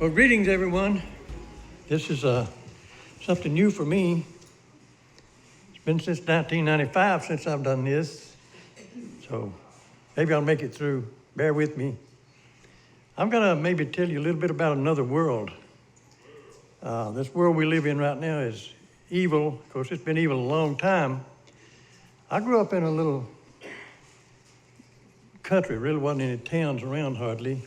Well, greetings, everyone. This is something new for me. It's been since 1995 since I've done this, so maybe I'll make it through. Bear with me. I'm going to maybe tell you a little bit about another world. This world we live in right now is evil. Of course, it's been evil a long time. I grew up in a little country. Really wasn't any towns around hardly.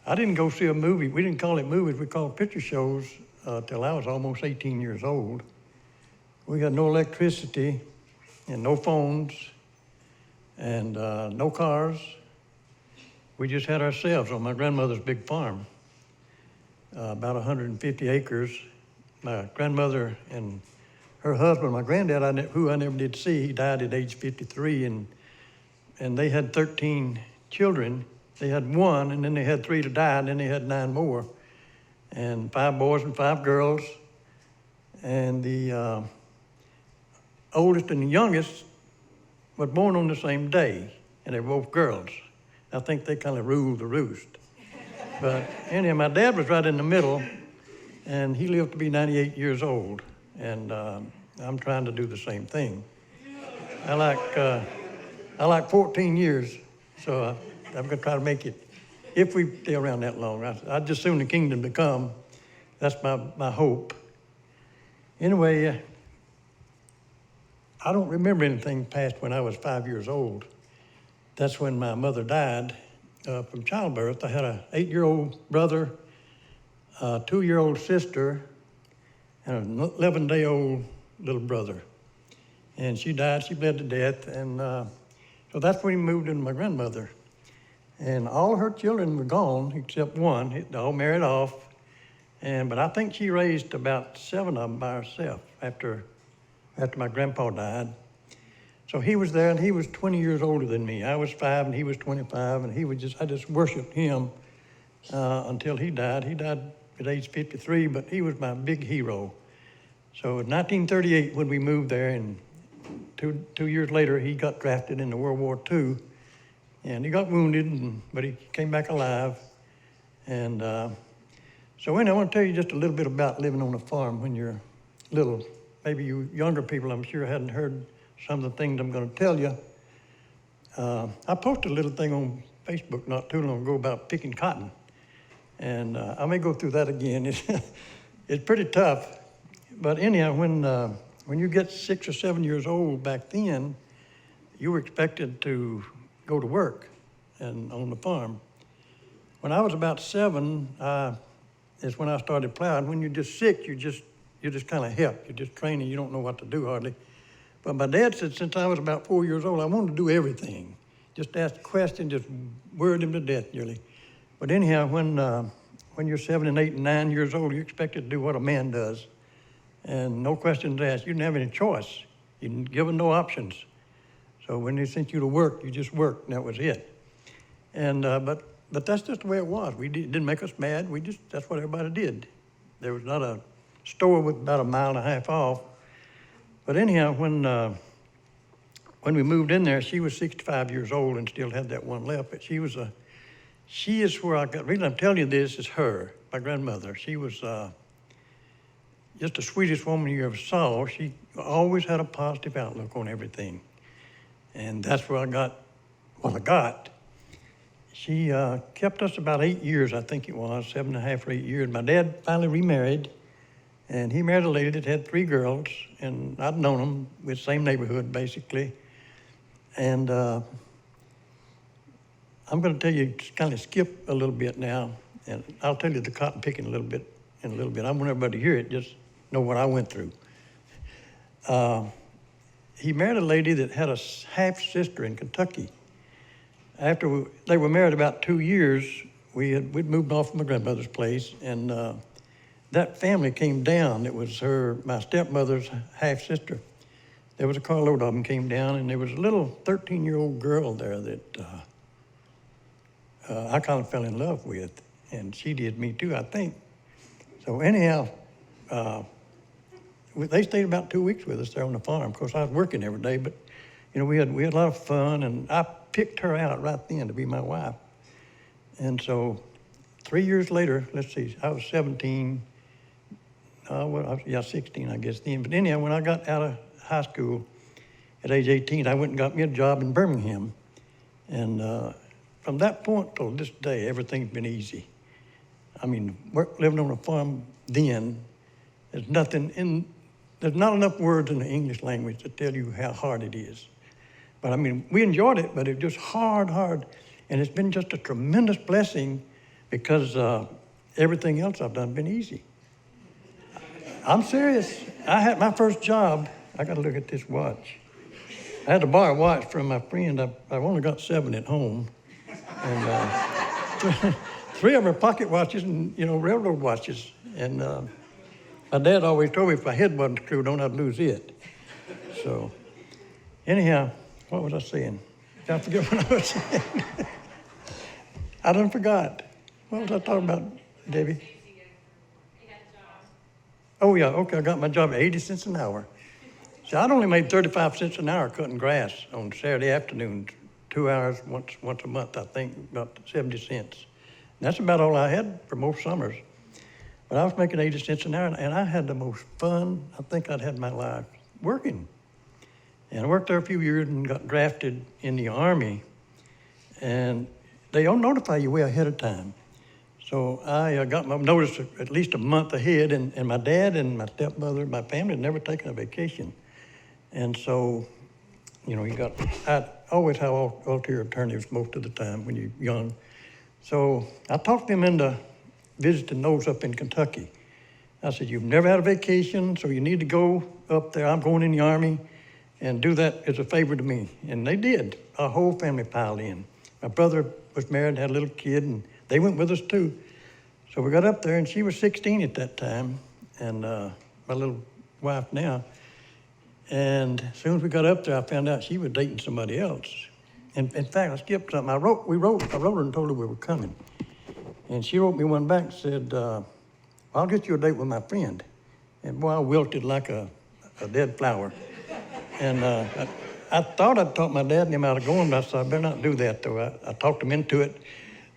I didn't go see a movie. We didn't call it movies. We called it picture shows till I was almost 18 years old. We had no electricity and no phones and no cars. We just had ourselves on my grandmother's big farm, about 150 acres. My grandmother and her husband, my granddad, who I never did see, he died at age 53, and they had 13 children. They had one, and then they had 3 to die, and then they had 9 more, and 5 boys and 5 girls. And the oldest and the youngest was born on the same day, and they were both girls. I think they kind of ruled the roost. But anyhow, my dad was right in the middle, and he lived to be 98 years old, and I'm trying to do the same thing. I like 14 years, so I'm going to try to make it, if we stay around that long. I'd just soon the kingdom to come. That's my hope. Anyway, I don't remember anything past when I was 5 years old. That's when my mother died from childbirth. I had an 8-year-old brother, a 2-year-old sister, and an 11-day-old little brother. And she died, she bled to death, and so that's when we moved in with my grandmother. And all her children were gone except one. They all married off. But I think she raised about 7 of them by herself after my grandpa died. So he was there, and he was 20 years older than me. I was 5, and he was 25, and I just worshiped him until he died. He died at age 53, but he was my big hero. So in 1938, when we moved there, and two years later, he got drafted into World War II. And he got wounded, but he came back alive. And so anyway, I want to tell you just a little bit about living on a farm when you're little. Maybe you younger people, I'm sure, hadn't heard some of the things I'm going to tell you. I posted a little thing on Facebook not too long ago about picking cotton. And I may go through that again. It's pretty tough. But anyhow, when you get 6 or 7 years old back then, you were expected to go to work and on the farm. When I was about 7, is when I started plowing. When you're just 6, you just kind of help. You're just training. You don't know what to do hardly. But my dad said since I was about 4 years old, I wanted to do everything. Just ask a question, just worried him to death nearly. But anyhow, when you're 7 and 8 and 9 years old, you're expected to do what a man does. And no questions asked. You didn't have any choice. You didn't given no options. So when they sent you to work, you just worked, and that was it. And but that's just the way it was. It didn't make us mad. That's what everybody did. There was not a store with about 1.5 miles off. But anyhow, when we moved in there, she was 65 years old and still had that one left. But she is where I got. The reason I'm telling you this is her, my grandmother. She was just the sweetest woman you ever saw. She always had a positive outlook on everything. And that's where I got what I got. She kept us about 8 years, I think it was, 7.5 or 8 years. My dad finally remarried, and he married a lady that had 3 girls, and I'd known them with the same neighborhood, basically. And I'm going to tell you, kind of skip a little bit now, and I'll tell you the cotton picking in a little bit. I want everybody to hear it, just know what I went through. He married a lady that had a half-sister in Kentucky. After they were married about 2 years, we'd moved off from my grandmother's place, and that family came down. It was my stepmother's half-sister. There was a carload of them came down, and there was a little 13-year-old girl there that I kind of fell in love with, and she did me too, I think. So anyhow, they stayed about 2 weeks with us there on the farm. Of course, I was working every day, but we had a lot of fun, and I picked her out right then to be my wife. And so 3 years later, let's see, I was 17. Well, 16, I guess then. But anyhow, when I got out of high school at age 18, I went and got me a job in Birmingham. And from that point till this day, everything's been easy. I mean, living on a farm then, there's not enough words in the English language to tell you how hard it is. But I mean, we enjoyed it, but it was just hard. And it's been just a tremendous blessing because everything else I've done been easy. I'm serious. I had my first job. I got to look at this watch. I had to borrow a watch from my friend. I've only got 7 at home. And 3 of them are pocket watches and, railroad watches. And my dad always told me if my head wasn't screwed on, I'd lose it. So anyhow, what was I saying? I forget what I was saying. I done forgot. What was I talking about, Debbie? Oh, yeah, okay, I got my job at 80 cents an hour. So I'd only made 35 cents an hour cutting grass on Saturday afternoons, 2 hours once a month, I think, about 70 cents. And that's about all I had for most summers. But I was making 80 cents an hour, and I had the most fun I think I'd had in my life working. And I worked there a few years and got drafted in the Army. And they don't notify you way ahead of time. So I got my notice at least a month ahead, and my dad and my stepmother, my family had never taken a vacation. And so, I always have ulterior alternatives most of the time when you're young. So I talked them into visiting those up in Kentucky. I said, you've never had a vacation, so you need to go up there. I'm going in the Army, and do that as a favor to me. And they did. Our whole family piled in. My brother was married, had a little kid, and they went with us too. So we got up there, and she was 16 at that time, and my little wife now. And as soon as we got up there, I found out she was dating somebody else. And in fact, I skipped something. I wrote her and told her we were coming. And she wrote me one back and said, I'll get you a date with my friend. And boy, I wilted like a dead flower. And I thought I'd talk my dad and him out of going, but I said, I better not do that, though. I talked him into it.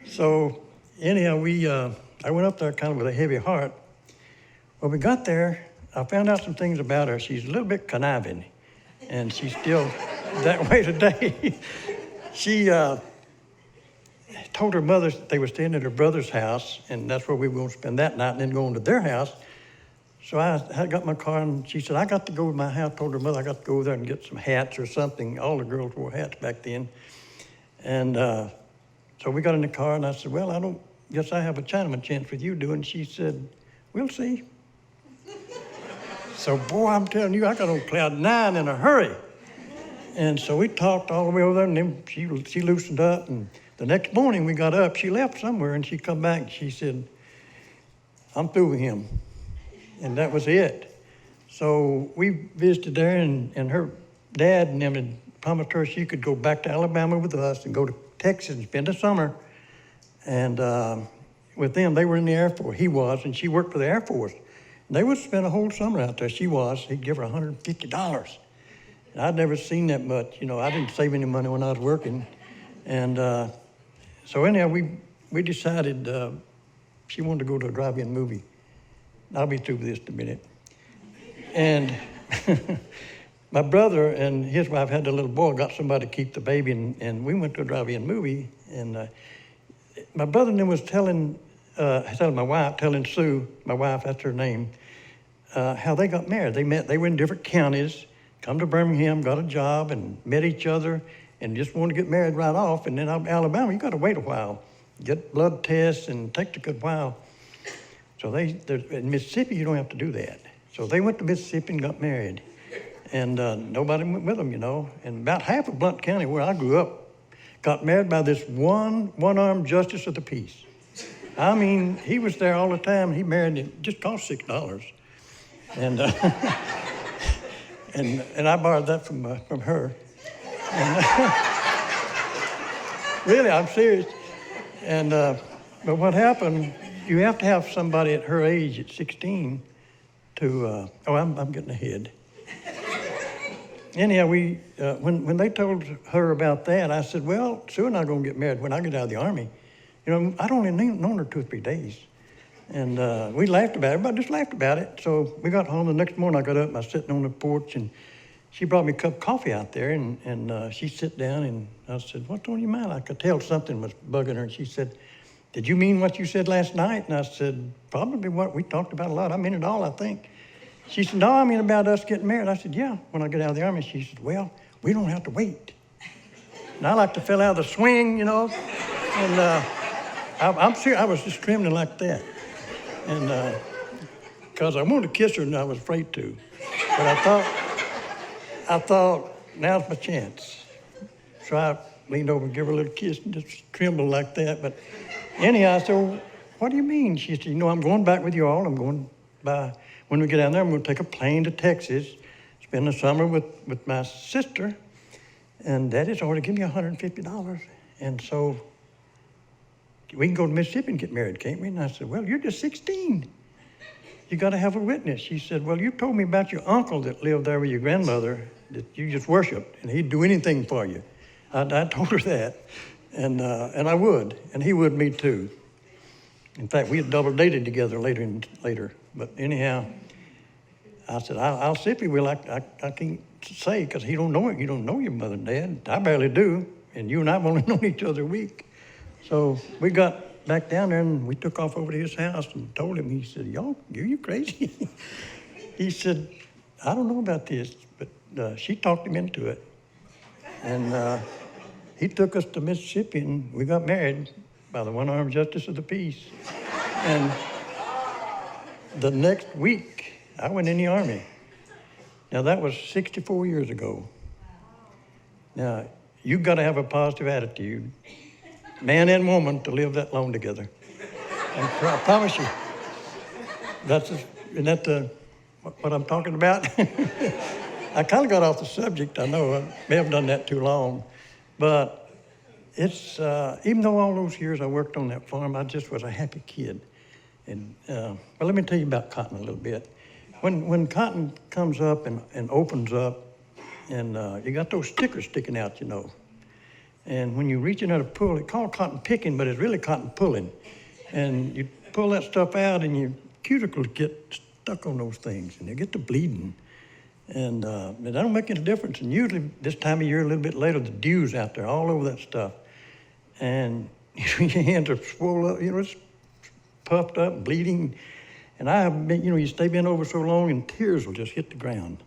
So anyhow, I went up there kind of with a heavy heart. When we got there, I found out some things about her. She's a little bit conniving, and she's still that way today. She told her mother they were staying at her brother's house, and that's where we were going to spend that night, and then going to their house. So I got my car, and she said, I got to go to my house. Told her mother I got to go over there and get some hats or something. All the girls wore hats back then. And so we got in the car, and I said, well, I don't guess I have a Chinaman chance with you doing. She said, we'll see. So, boy, I'm telling you, I got on cloud 9 in a hurry. And so we talked all the way over there, and then she loosened up. And the next morning we got up. She left somewhere, and she come back, and she said, I'm through with him. And that was it. So we visited there, and her dad and them had promised her she could go back to Alabama with us and go to Texas and spend the summer. And with them, they were in the Air Force. He was, and she worked for the Air Force. And they would spend a whole summer out there. She was. He'd give her $150. And I'd never seen that much. I didn't save any money when I was working. And so anyhow, we decided she wanted to go to a drive-in movie. I'll be through with this in a minute. And my brother and his wife had a little boy, got somebody to keep the baby, and we went to a drive-in movie. And my brother then was telling Sue, my wife, that's her name, how they got married. They were in different counties, come to Birmingham, got a job, and met each other, and just wanted to get married right off. And then out in Alabama, you got to wait a while, get blood tests, and take a good while. So in Mississippi, you don't have to do that. So they went to Mississippi and got married. And nobody went with them, And about half of Blount County, where I grew up, got married by this one-armed justice of the peace. I mean, he was there all the time. He married him, just cost $6. And and I borrowed that from her. And, really, I'm serious. And but what happened? You have to have somebody at her age, at 16, to. I'm getting ahead. Anyhow, when they told her about that, I said, well, Sue and I are going to get married when I get out of the Army. I'd only known her 2 or 3 days. And we laughed about it. Everybody just laughed about it. So we got home the next morning. I got up and I was sitting on the porch, and she brought me a cup of coffee out there, and she sat down, and I said, "What's on your mind?" I could tell something was bugging her, and she said, "Did you mean what you said last night?" And I said, "Probably what we talked about a lot. I mean it all, I think." She said, "No, I mean about us getting married." I said, "Yeah, when I get out of the Army." She said, "Well, we don't have to wait." And I like to fell out of the swing, and I'm serious. I was just trembling like that. And because I wanted to kiss her and I was afraid to. But I thought, now's my chance. So I leaned over and gave her a little kiss and just trembled like that. But anyhow, I said, "Well, what do you mean?" She said, "I'm going back with you all. I'm going when we get down there, I'm going to take a plane to Texas, spend the summer with my sister. And Daddy's already given me $150. And so we can go to Mississippi and get married, can't we?" And I said, "Well, you're just 16. You got to have a witness." She said, "Well, you told me about your uncle that lived there with your grandmother that you just worshiped, and he'd do anything for you." I told her that, and I would, and he would me too. In fact, we had double dated together later. But anyhow, I said, I'll see if he will. I can't say because he don't know it. You don't know your mother and dad. I barely do, and you and I have only known each other a week. So we got back down there, and we took off over to his house and told him. He said, you crazy?" He said, "I don't know about this," but she talked him into it. And he took us to Mississippi, and we got married by the one-armed justice of the peace. And the next week, I went in the Army. Now, that was 64 years ago. Now, you've got to have a positive attitude, man and woman, to live that long together. And I promise you, isn't that what I'm talking about? I kind of got off the subject, I know. I may have done that too long. But it's, even though all those years I worked on that farm, I just was a happy kid. And well, let me tell you about cotton a little bit. When cotton comes up and opens up, and you got those stickers sticking out, And when you reach in there to pull, it's called cotton picking, but it's really cotton pulling. And you pull that stuff out, and your cuticles get stuck on those things, and they get to bleeding. And that don't make any difference. And usually this time of year, a little bit later, the dew's out there all over that stuff. And your hands are swollen up, it's puffed up, bleeding. And I have been, you stay bent over so long and tears will just hit the ground.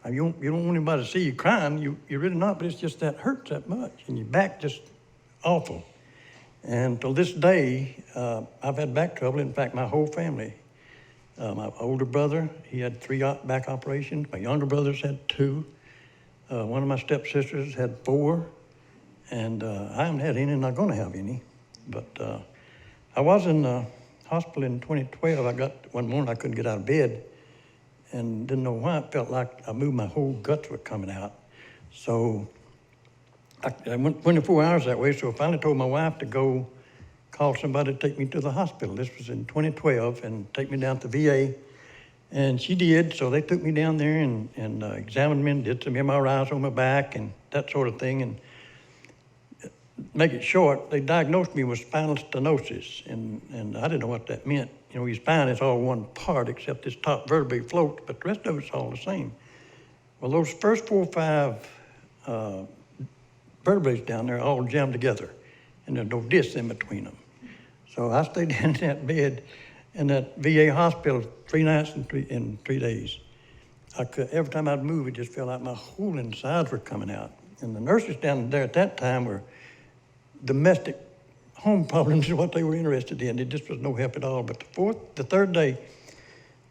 You don't want anybody to see you crying. You're really not, but it's just that hurts that much. And your back just awful. And till this day, I've had back trouble. In fact, my whole family. My older brother, he had 3 back operations. My younger brothers had 2. One of my stepsisters had 4. And I haven't had any, and not going to have any. But I was in the hospital in 2012. I got one morning, I couldn't get out of bed and didn't know why. It felt like I moved, my whole guts were coming out. So I went 24 hours that way, so I finally told my wife to go call somebody to take me to the hospital. This was in 2012, and take me down to VA. And she did, so they took me down there and examined me and did some MRIs on my back and that sort of thing. And make it short, they diagnosed me with spinal stenosis, and I didn't know what that meant. Your spine is all one part except this top vertebrae floats, but the rest of it's all the same. Well, those first 4 or 5 vertebrae down there all jammed together, and there's no discs in between them. So I stayed in that bed in that VA hospital 3 nights and 3 days. Every time I'd move, it just felt like my whole insides were coming out. And the nurses down there at that time were domestic home problems is what they were interested in. It just was no help at all. But the 3rd day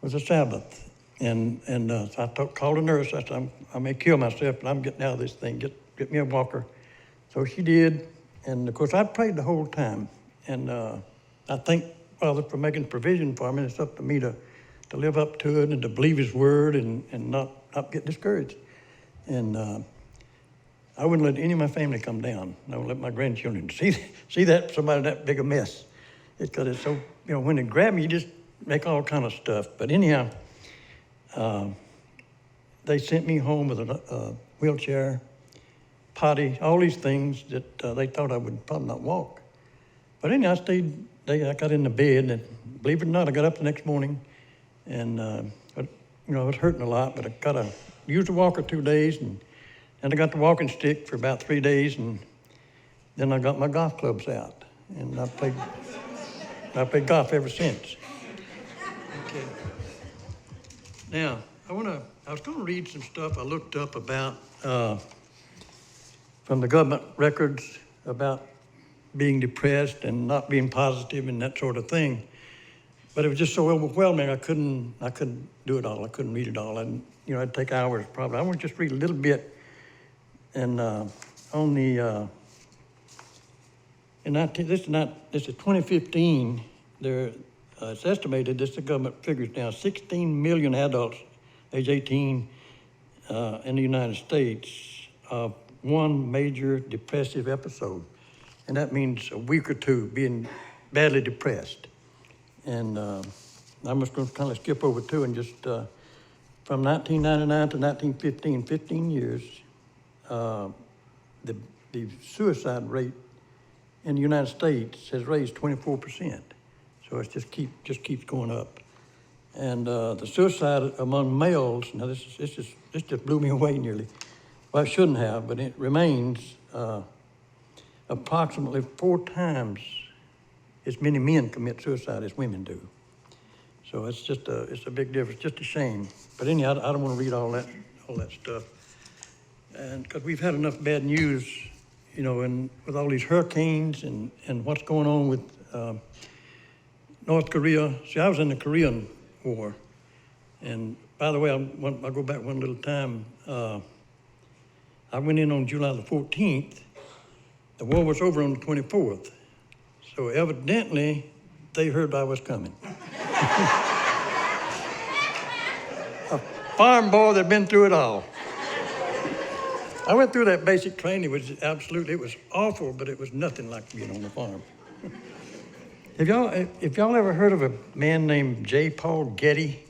was a Sabbath. And so I called a nurse. I said, I may kill myself, but I'm getting out of this thing. Get me a walker. So she did. And, of course, I prayed the whole time. And I thank Father for making provision for me. It's up to me to live up to it and to believe His word and not get discouraged. And I wouldn't let any of my family come down. I wouldn't let my grandchildren see that somebody that big a mess. Because it's so, when they grab me, you just make all kind of stuff. But anyhow, they sent me home with a wheelchair, potty, all these things that they thought I would probably not walk. But anyhow, I got in the bed, and believe it or not, I got up the next morning, and I was hurting a lot, but I used a walker 2 days, and then I got the walking stick for about 3 days, and then I got my golf clubs out, and I played golf ever since. Okay. Now, I was going to read some stuff I looked up about from the government records about being depressed and not being positive and that sort of thing. But it was just so overwhelming, I couldn't do it all. I couldn't read it all. It'd take hours probably. I want to just read a little bit. And on the, this is 2015, it's estimated, this is the government figures now, 16 million adults age 18 in the United States of one major depressive episode. And that means a week or two being badly depressed. And I'm just going to kind of skip over two and just, from 1999 to 1915, 15 years, the suicide rate in the United States has raised 24%. So it just keeps going up. And the suicide among males, now this just blew me away nearly. Well, it shouldn't have, but it remains approximately 4 times as many men commit suicide as women do. So it's a big difference, just a shame. But anyhow, I don't want to read all that stuff. And because we've had enough bad news, and with all these hurricanes and what's going on with North Korea. See, I was in the Korean War. And by the way, I'll go back one little time. I went in on July the 14th. The war was over on the 24th. So evidently, they heard I was coming. A farm boy that'd been through it all. I went through that basic training. It was awful, but it was nothing like being on the farm. If y'all ever heard of a man named J. Paul Getty?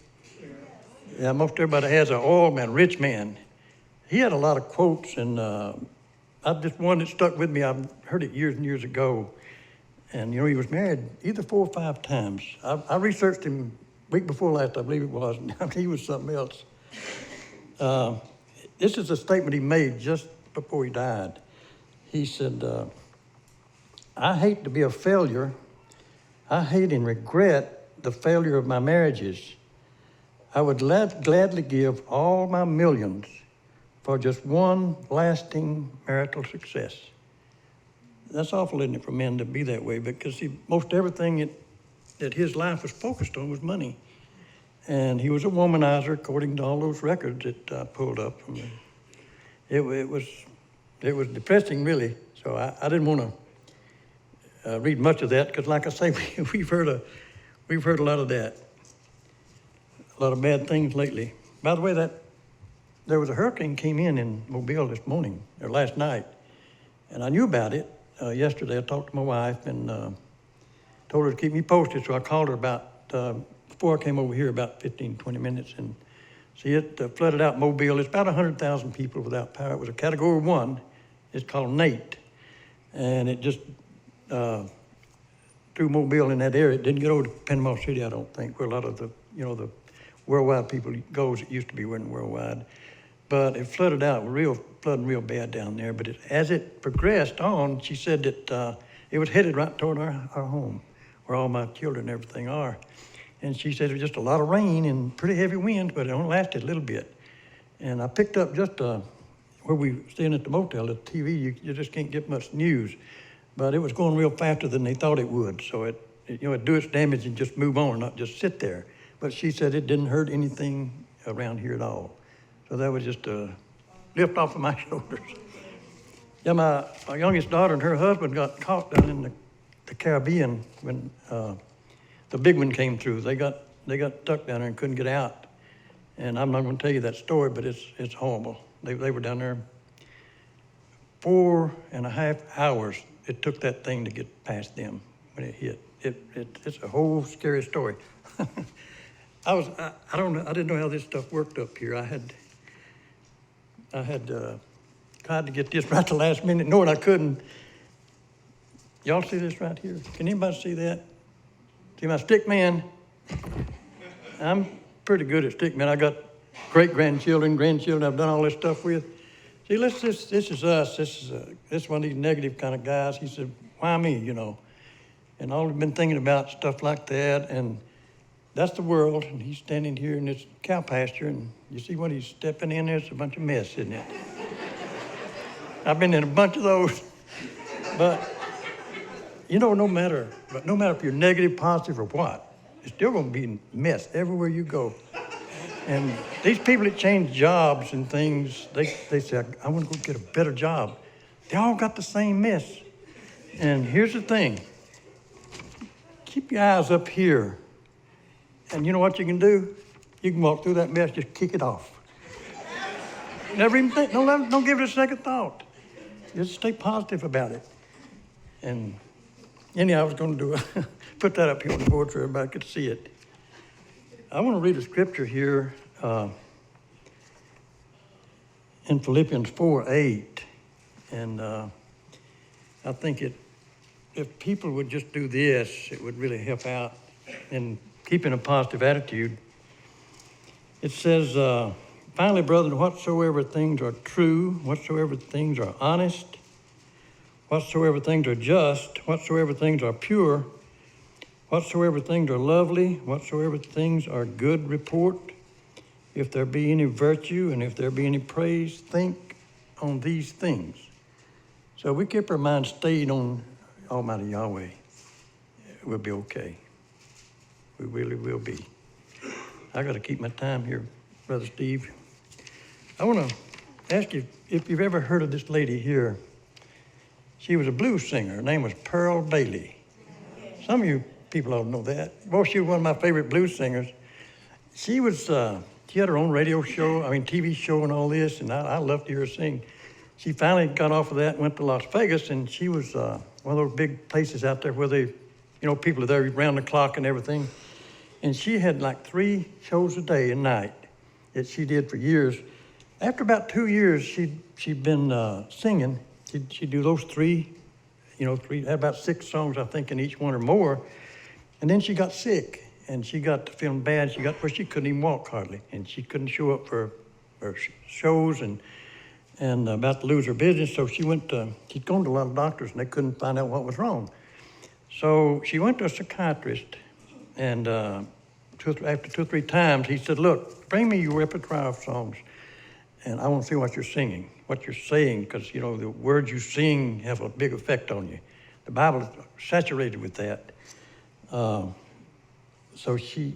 Yeah, most everybody has an oil man, rich man. He had a lot of quotes, and I've just one that stuck with me. I've heard it years and years ago. And, he was married either 4 or 5 times. I researched him week before last, I believe it was. He was something else. This is a statement he made just before he died. He said, I hate to be a failure. I hate and regret the failure of my marriages. I would gladly give all my millions for just one lasting marital success. That's awful, isn't it, for men to be that way? Because most everything that his life was focused on was money. And he was a womanizer, according to all those records that I pulled up from him. It was depressing, really. So I didn't want to read much of that, because like I say, we've heard a lot of that. A lot of bad things lately. By the way, there was a hurricane came in Mobile this morning, or last night, and I knew about it. Yesterday I talked to my wife and told her to keep me posted, so I called her about, before I came over here, about 15, 20 minutes, and see, it flooded out Mobile. It's about 100,000 people without power. It was a Category 1. It's called Nate, and it just through Mobile in that area. It didn't get over to Panama City, I don't think, where a lot of the worldwide people goes. It used to be worldwide. But it flooded out, flooding real bad down there. But as it progressed on, she said that it was headed right toward our home, where all my children and everything are. And she said it was just a lot of rain and pretty heavy winds, but it only lasted a little bit. And I picked up just where we were staying at the motel, the TV, you just can't get much news. But it was going real faster than they thought it would. So it'd do its damage and just move on, not just sit there. But she said it didn't hurt anything around here at all. So that was just a lift off of my shoulders. Yeah, my youngest daughter and her husband got caught down in the Caribbean when the big one came through. They got stuck down there and couldn't get out. And I'm not going to tell you that story, but it's horrible. They were down there 4.5 hours. It took that thing to get past them when it hit. It's a whole scary story. I didn't know how this stuff worked up here. I had tried to get this right at the last minute, knowing I couldn't Y'all see this right here? Can anybody see that? See my stick man? I'm pretty good at stick man. I got great-grandchildren, grandchildren I've done all this stuff with. See, this is us. This is one of these negative kind of guys. He said, why me, you know? And all I've been thinking about stuff like that, and that's the world, and he's standing here in this cow pasture, and you see what he's stepping in there? It's a bunch of mess, isn't it? I've been in a bunch of those, but you know, no matter if you're negative, positive, or what, it's still going to be a mess everywhere you go. And these people that change jobs and things, they say, I want to go get a better job. They all got the same mess. And here's the thing. Keep your eyes up here. And you know what you can do? You can walk through that mess, just kick it off. Never even think, don't give it a second thought. Just stay positive about it. And anyhow, I was going to put that up here on the board so everybody could see it. I want to read a scripture here in Philippians 4:8. And I think if people would just do this, it would really help out in keeping a positive attitude. It says, finally, brethren, whatsoever things are true, whatsoever things are honest, whatsoever things are just, whatsoever things are pure, whatsoever things are lovely, whatsoever things are good report, if there be any virtue and if there be any praise, think on these things. So we keep our minds stayed on Almighty Yahweh, we'll be okay. We really will be. I got to keep my time here, Brother Steve. I want to ask you if you've ever heard of this lady here. She was a blues singer. Her name was Pearl Bailey. Some of you people don't know that. Well, she was one of my favorite blues singers. She had her own radio show, TV show and all this, and I loved to hear her sing. She finally got off of that and went to Las Vegas, and she was one of those big places out there where they, people are there around the clock and everything. And she had like 3 shows a day and night that she did for years. After about 2 years, she'd been singing. She'd do those 3, had about 6 songs, I think, in each one or more. And then she got sick, and she got to feeling bad. She got where she couldn't even walk hardly, and she couldn't show up for shows and about to lose her business. So she'd gone to a lot of doctors, and they couldn't find out what was wrong. So she went to a psychiatrist, and after 2 or 3 times, he said, look, bring me your repertoire of songs, and I want to see what you're singing, what you're saying, because, the words you sing have a big effect on you. The Bible is saturated with that. So she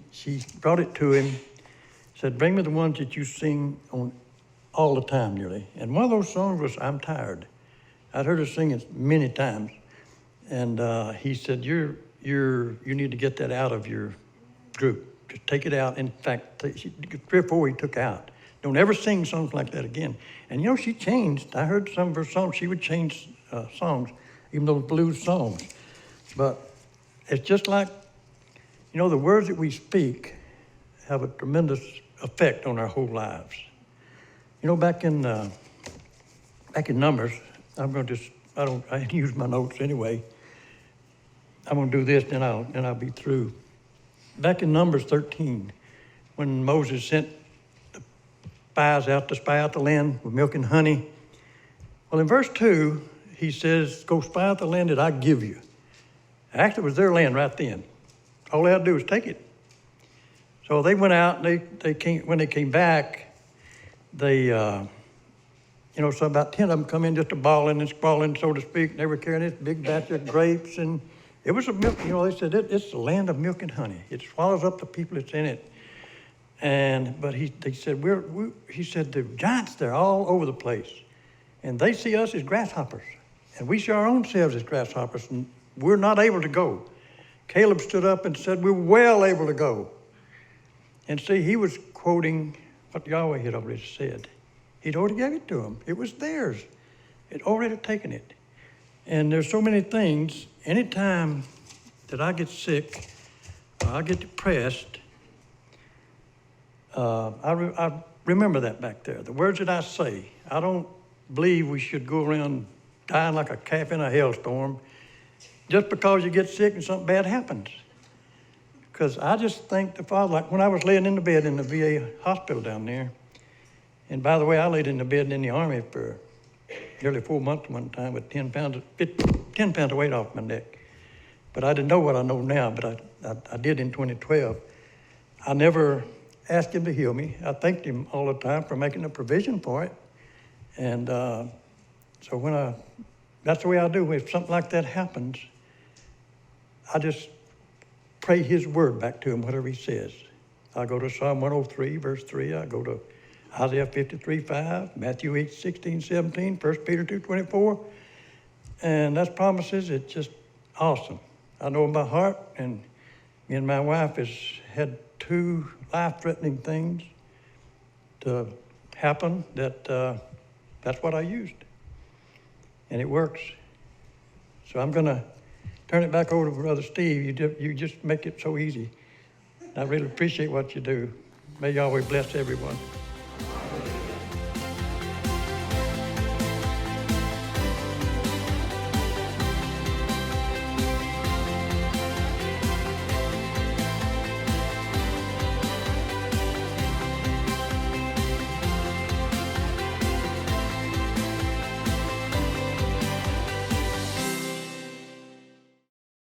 brought it to him, said, bring me the ones that you sing on all the time, nearly. And one of those songs was I'm Tired. I'd heard her sing it many times. And he said, you need to get that out of your group. Just take it out. In fact, 3 or 4 he took out. Don't ever sing songs like that again. And she changed. I heard some of her songs. She would change songs, even those blues songs. But it's just like, the words that we speak have a tremendous effect on our whole lives. Back in Numbers, I use my notes anyway. I'm going to do this, then I'll be through. Back in Numbers 13, when Moses sent the spies out to spy out the land with milk and honey. Well, in verse 2, he says, go spy out the land that I give you. Actually, it was their land right then. All they had to do was take it. So they went out, and when they came back, so about 10 of them come in just a bawling and squalling, so to speak, and they were carrying this big batch of grapes, and it was a milk, they said, it's the land of milk and honey. It swallows up the people that's in it. But they said, he said, the giants, they're all over the place, and they see us as grasshoppers, and we see our own selves as grasshoppers, and we're not able to go. Caleb stood up and said, we're well able to go. And see, he was quoting what Yahweh had already said. He'd already gave it to them. It was theirs. He'd already taken it. And there's so many things. Anytime that I get sick, or I get depressed, I remember that back there. The words that I say. I don't believe we should go around dying like a calf in a hailstorm. just because you get sick and something bad happens. Because I just think the Father, like when I was laying in the bed in the VA hospital down there, and by the way, I laid in the bed in the Army for nearly 4 months one time with 10 pounds of weight off my neck. But I didn't know what I know now, but I did in 2012. I never asked him to heal me. I thanked him all the time for making a provision for it. And so that's the way I do. If something like that happens, I just pray his word back to him, whatever he says. I go to Psalm 103, verse 3. I go to Isaiah 53, 5, Matthew 8, 16, 17, 1 Peter 2, 24. And that's promises. It's just awesome. I know in my heart, and me and my wife has had 2 life-threatening things to happen that's what I used. And it works. So I'm going to turn it back over to Brother Steve. You just make it so easy. I really appreciate what you do. May Yahweh bless everyone.